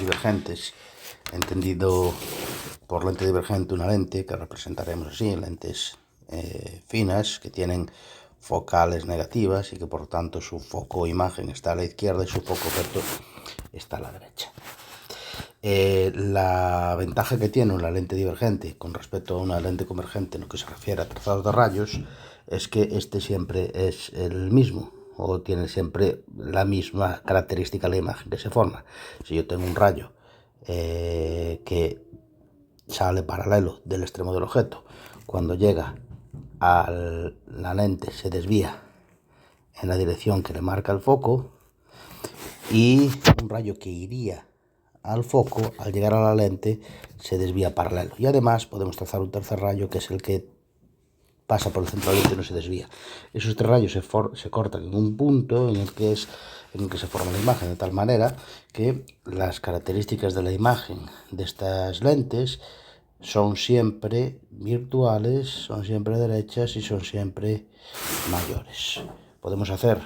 divergentes, entendido por lente divergente una lente que representaremos así, lentes finas que tienen focales negativas y que por tanto su foco imagen está a la izquierda y su foco objeto está a la derecha. La ventaja que tiene una lente divergente con respecto a una lente convergente en lo que se refiere a trazados de rayos es que este siempre es el mismo o tiene siempre la misma característica de la imagen que se forma. Si yo tengo un rayo que sale paralelo del extremo del objeto, cuando llega a la lente se desvía en la dirección que le marca el foco, y un rayo que iría al foco, al llegar a la lente, se desvía paralelo. Y además podemos trazar un tercer rayo que es el que pasa por el centro de la lente y no se desvía. Esos tres rayos se cortan en un punto en el que se forma la imagen, de tal manera que las características de la imagen de estas lentes son siempre virtuales, son siempre derechas y son siempre mayores. Podemos hacer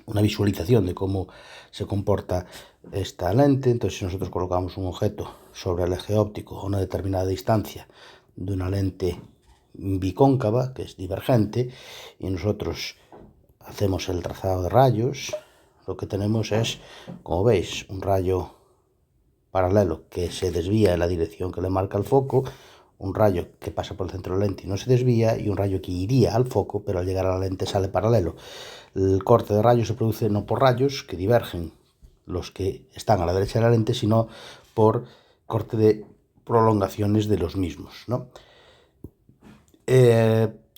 una visualización de cómo se comporta esta lente. Entonces, si nosotros colocamos un objeto sobre el eje óptico a una determinada distancia de una lente bicóncava, que es divergente, y nosotros hacemos el trazado de rayos, lo que tenemos es, como veis, un rayo paralelo que se desvía en la dirección que le marca el foco, un rayo que pasa por el centro de la lente y no se desvía, y un rayo que iría al foco, pero al llegar a la lente sale paralelo. El corte de rayos se produce no por rayos que divergen los que están a la derecha de la lente, sino por corte de prolongaciones de los mismos, ¿no?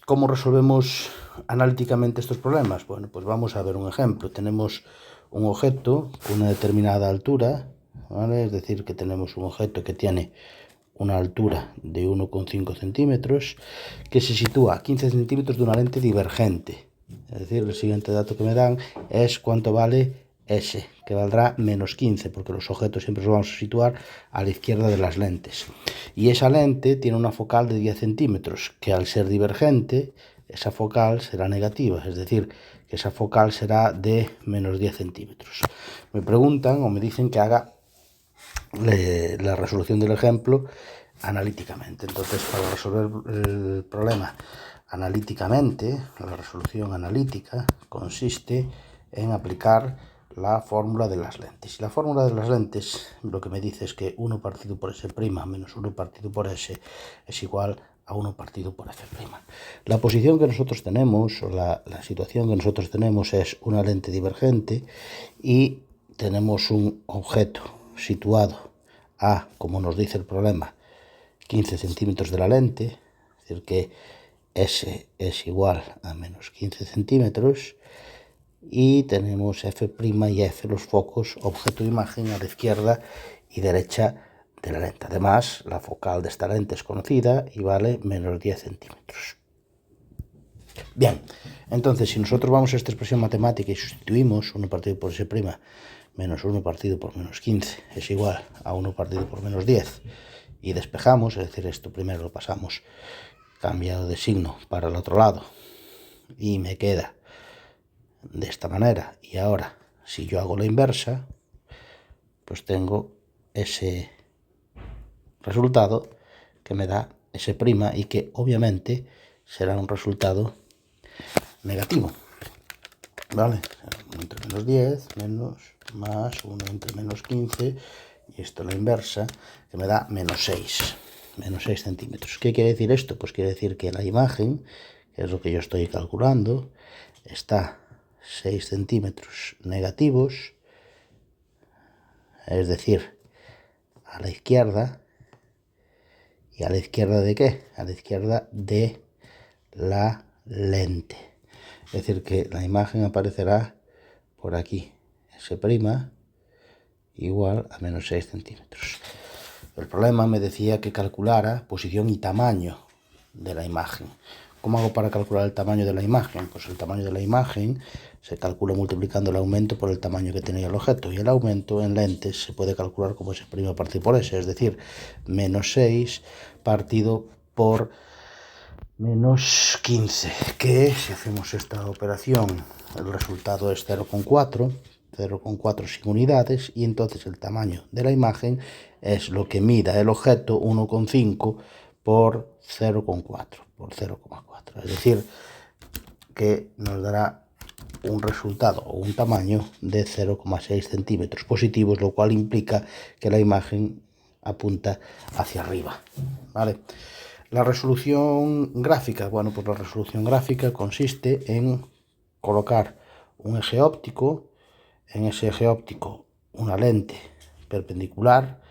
¿Cómo resolvemos analíticamente estos problemas? Bueno, pues vamos a ver un ejemplo. Tenemos un objeto con una determinada altura, ¿vale? Es decir, que tenemos un objeto que tiene una altura de 1,5 centímetros que se sitúa a 15 centímetros de una lente divergente. Es decir, el siguiente dato que me dan es cuánto vale S, que valdrá menos 15, porque los objetos siempre los vamos a situar a la izquierda de las lentes. Y esa lente tiene una focal de 10 centímetros, que al ser divergente, esa focal será negativa, es decir, que esa focal será de menos 10 centímetros. Me preguntan o me dicen que haga la resolución del ejemplo analíticamente. Entonces, para resolver el problema analíticamente, la resolución analítica consiste en aplicar la fórmula de las lentes. Y la fórmula de las lentes lo que me dice es que 1 partido por S' menos 1 partido por S es igual a 1 partido por F'. La posición que nosotros tenemos, o la situación que nosotros tenemos, es una lente divergente y tenemos un objeto situado a, como nos dice el problema, 15 centímetros de la lente, es decir, que S es igual a menos 15 centímetros, y tenemos F' y F, los focos objeto imagen, a la izquierda y derecha de la lente. Además, la focal de esta lente es conocida y vale menos 10 centímetros. Bien, entonces si nosotros vamos a esta expresión matemática y sustituimos 1 partido por S' menos 1 partido por menos 15 es igual a 1 partido por menos 10, y despejamos, es decir, esto primero lo pasamos cambiado de signo para el otro lado y me queda de esta manera, y ahora si yo hago la inversa, pues tengo ese resultado que me da S' y que obviamente será un resultado negativo, ¿vale? 1 entre menos 10 menos más 1 entre menos 15, y esto la inversa, que me da menos 6 centímetros. ¿Qué quiere decir esto? Pues quiere decir que la imagen, que es lo que yo estoy calculando, está 6 centímetros negativos, es decir, a la izquierda. ¿Y a la izquierda de qué? A la izquierda de la lente. Es decir, que la imagen aparecerá por aquí, S' igual a menos 6 centímetros. El problema me decía que calculara posición y tamaño de la imagen. ¿Cómo hago para calcular el tamaño de la imagen? Pues el tamaño de la imagen se calcula multiplicando el aumento por el tamaño que tenía el objeto, y el aumento en lentes se puede calcular como S' partido por S, es decir, menos 6 partido por menos 15, que si hacemos esta operación el resultado es 0,4, 0,4 sin unidades, y entonces el tamaño de la imagen es lo que mida el objeto, 1,5 por 0,4 por 0,4. Es decir, que nos dará un resultado o un tamaño de 0,6 centímetros positivos, lo cual implica que la imagen apunta hacia arriba, ¿vale? La resolución gráfica, bueno, pues la resolución gráfica consiste en colocar un eje óptico, en ese eje óptico una lente perpendicular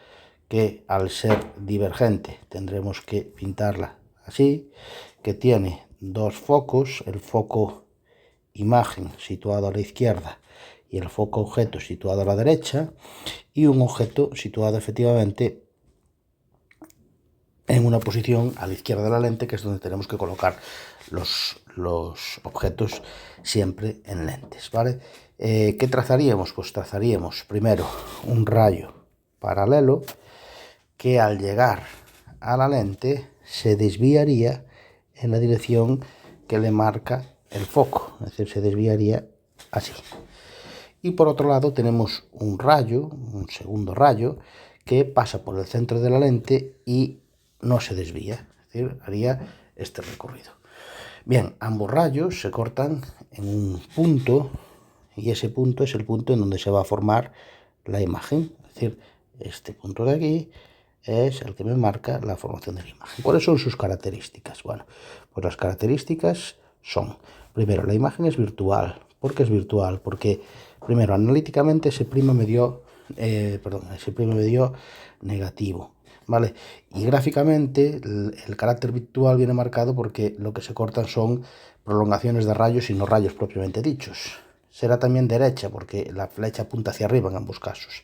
que, al ser divergente, tendremos que pintarla así, que tiene dos focos, el foco imagen situado a la izquierda y el foco objeto situado a la derecha, y un objeto situado efectivamente en una posición a la izquierda de la lente, que es donde tenemos que colocar los objetos siempre en lentes, ¿vale? ¿Qué trazaríamos? Pues trazaríamos primero un rayo paralelo que, al llegar a la lente, se desviaría en la dirección que le marca el foco, es decir, se desviaría así. Y por otro lado tenemos un rayo, un segundo rayo, que pasa por el centro de la lente y no se desvía, es decir, haría este recorrido. Bien, ambos rayos se cortan en un punto, y ese punto es el punto en donde se va a formar la imagen, es decir, este punto de aquí es el que me marca la formación de la imagen. ¿Cuáles son sus características? Bueno, pues las características son, primero, la imagen es virtual. ¿Por qué es virtual? Porque, primero, analíticamente ese prima me dio negativo, ¿vale? Y gráficamente el carácter virtual viene marcado porque lo que se cortan son prolongaciones de rayos y no rayos propiamente dichos. Será también derecha porque la flecha apunta hacia arriba en ambos casos.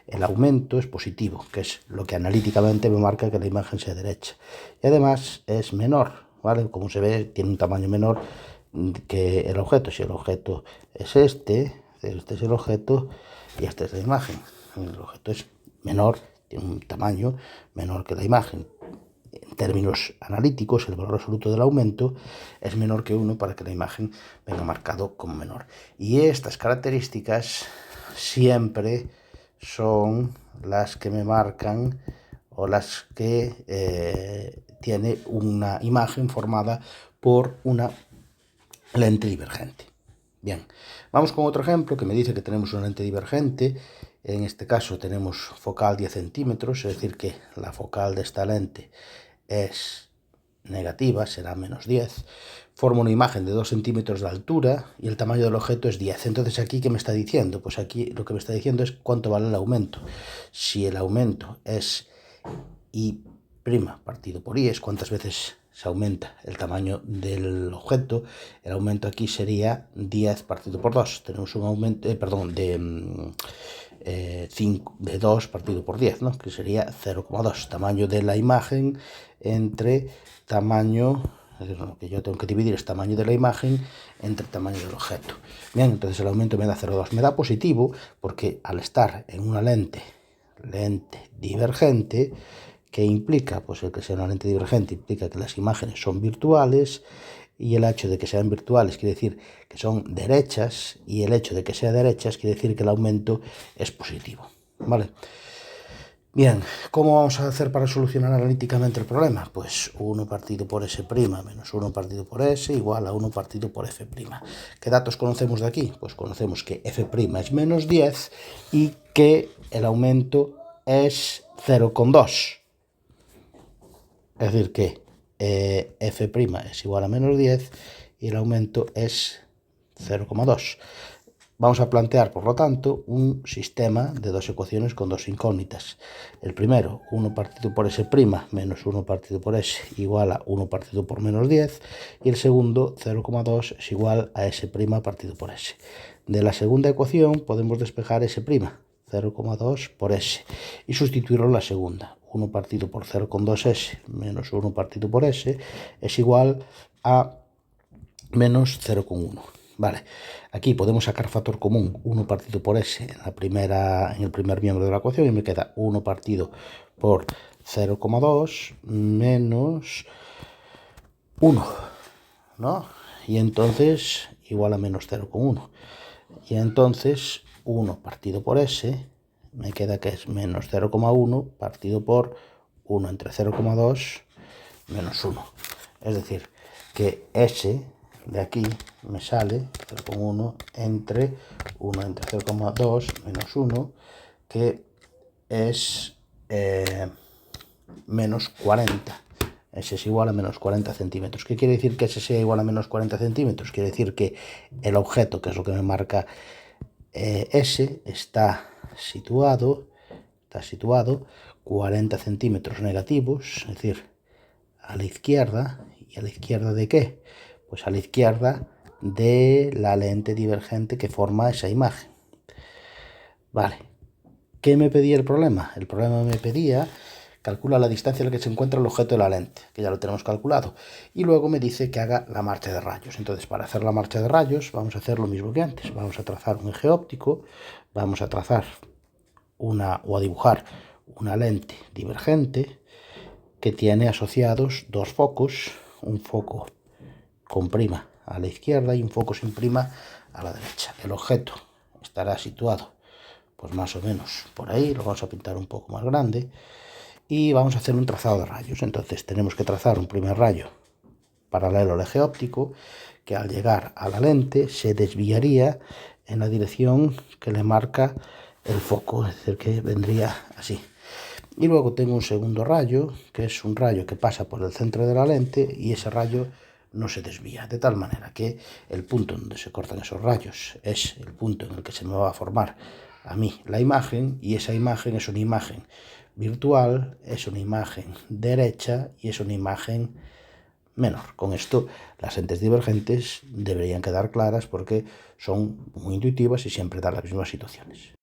El aumento es positivo, que es lo que analíticamente me marca que la imagen sea derecha. Y además es menor, ¿vale? Como se ve, tiene un tamaño menor que el objeto. Si el objeto es este es el objeto y esta es la imagen. El objeto es menor, tiene un tamaño menor que la imagen. En términos analíticos, el valor absoluto del aumento es menor que 1 para que la imagen venga marcado como menor. Y estas características siempre son las que me marcan, o las que tiene una imagen formada por una lente divergente. Bien, vamos con otro ejemplo que me dice que tenemos una lente divergente. En este caso tenemos focal 10 centímetros, es decir, que la focal de esta lente es negativa, será menos 10. Forma una imagen de 2 centímetros de altura y el tamaño del objeto es 10. Entonces, ¿aquí qué me está diciendo? Pues aquí lo que me está diciendo es cuánto vale el aumento. Si el aumento es I' partido por I, es cuántas veces se aumenta el tamaño del objeto. El aumento aquí sería 10 partido por 2. Tenemos un aumento, de 2 partido por 10, ¿no? Que sería 0,2. Tamaño de la imagen entre tamaño, es decir, lo que yo tengo que dividir es tamaño de la imagen entre tamaño del objeto. Bien, entonces el aumento me da 0,2. Me da positivo porque, al estar en una lente divergente, que implica, pues el que sea una lente divergente implica que las imágenes son virtuales, y el hecho de que sean virtuales quiere decir que son derechas, y el hecho de que sean derechas quiere decir que el aumento es positivo, ¿vale? Bien, ¿cómo vamos a hacer para solucionar analíticamente el problema? Pues 1 partido por S' menos 1 partido por S igual a 1 partido por F'. ¿Qué datos conocemos de aquí? Pues conocemos que F' es menos 10 y que el aumento es 0,2. Es decir, que F' es igual a menos 10 y el aumento es 0,2. Vamos a plantear, por lo tanto, un sistema de dos ecuaciones con dos incógnitas. El primero, 1 partido por S' menos 1 partido por S igual a 1 partido por menos 10. Y el segundo, 0,2 es igual a S' partido por S. De la segunda ecuación podemos despejar S', 0,2 por S, y sustituirlo en la segunda. 1 partido por 0,2S menos 1 partido por S es igual a menos 0,1. Vale, aquí podemos sacar factor común 1 partido por S en el primer miembro de la ecuación, y me queda 1 partido por 0,2 menos 1, ¿no? Y entonces igual a menos 0,1. Y entonces 1 partido por S, me queda que es menos 0,1 partido por 1 entre 0,2 menos 1. Es decir, que S de aquí me sale 0,1 entre 1 entre 0,2 menos 1, que es menos 40. S es igual a menos 40 centímetros. ¿Qué quiere decir que S sea igual a menos 40 centímetros? Quiere decir que el objeto, que es lo que me marca S, está situado 40 centímetros negativos, es decir, a la izquierda. ¿Y a la izquierda de qué? Pues a la izquierda de la lente divergente que forma esa imagen. Vale. ¿Qué me pedía el problema? El problema me pedía calcula la distancia en la que se encuentra el objeto de la lente, que ya lo tenemos calculado. Y luego me dice que haga la marcha de rayos. Entonces, para hacer la marcha de rayos, vamos a hacer lo mismo que antes. Vamos a trazar un eje óptico, vamos a trazar a dibujar una lente divergente que tiene asociados dos focos, un foco con prima a la izquierda y un foco sin prima a la derecha. El objeto estará situado pues más o menos por ahí, lo vamos a pintar un poco más grande y vamos a hacer un trazado de rayos. Entonces tenemos que trazar un primer rayo paralelo al eje óptico que al llegar a la lente se desviaría en la dirección que le marca el foco, es decir, que vendría así. Y luego tengo un segundo rayo, que es un rayo que pasa por el centro de la lente y ese rayo no se desvía, de tal manera que el punto donde se cortan esos rayos es el punto en el que se me va a formar a mí la imagen, y esa imagen es una imagen virtual, es una imagen derecha y es una imagen menor. Con esto las lentes divergentes deberían quedar claras porque son muy intuitivas y siempre dan las mismas situaciones.